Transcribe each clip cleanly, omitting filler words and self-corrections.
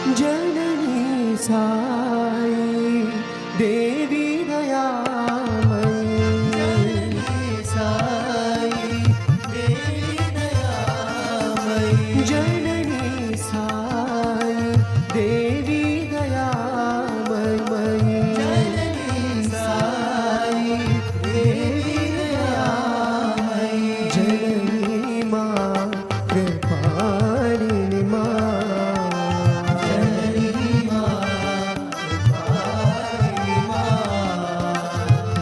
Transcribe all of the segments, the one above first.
जननी साई देवी दयामयी, जननी साई देवी दयामयी, जननी साई देवी दयामयी, जननी साई देवी दयामयी, जननी माँ कृपालिनी माँ, जननी माँ कृपालिनी माँ,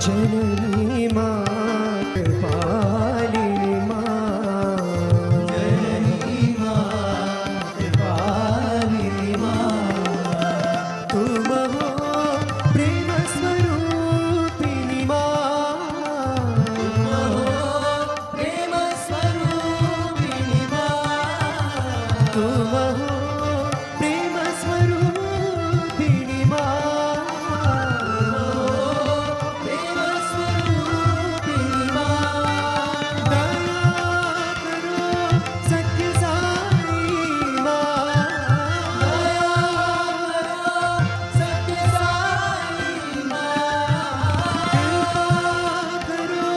जननी माँ कृपालिनी माँ, जननी माँ कृपालिनी माँ, तुम हो प्रेम स्वरूपिणी माँ, तुम हो प्रेम स्वरूपिणी माँ, तुम हो प्रेम स्वरूपिणी माँ, प्रेम स्वरूपिणी माँ, दया करो सत्य साई माँ, दया करो सत्य साई माँ, कृपा करो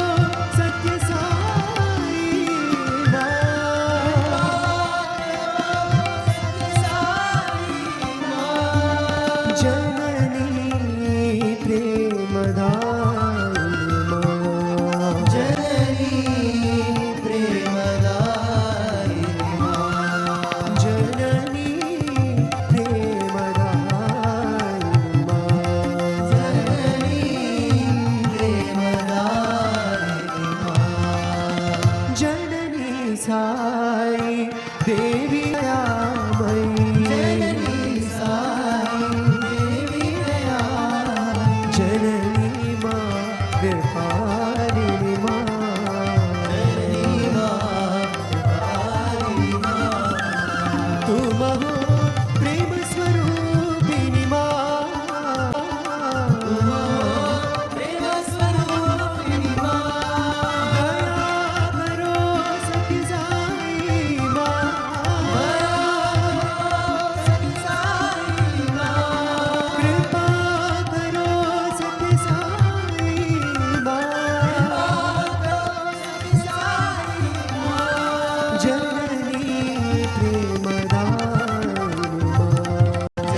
सत्य साई माँ, जननी प्रेमदायिनी माँ, जननी प्रेमदायिनी माँ, जननी प्रेमदायिनी माँ, जननी प्रेमदायिनी माँ, जननी साई देवी दयामयी, जननी साई देवी दयामयी, जननी माँ कृपालिनी माँ, जननी माँ कृपालिनी माँ, तुम हो प्रेम स्वरूपिणी माँ, तुम हो प्रेम स्वरूपिणी माँ, दया करो सत्य साई माँ, दया करो सत्य साई माँ, कृपा करो सत्य साई माँ, कृपा करो सत्य साई माँ, जननी प्रेमदायिनी माँ,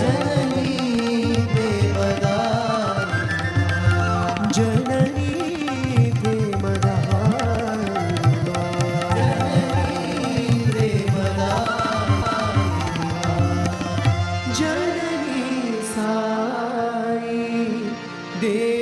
जननी प्रेमदायिनी, जननी प्रेमदायिनी माँ, जननी प्रेमदायिनी, जननी साई देवी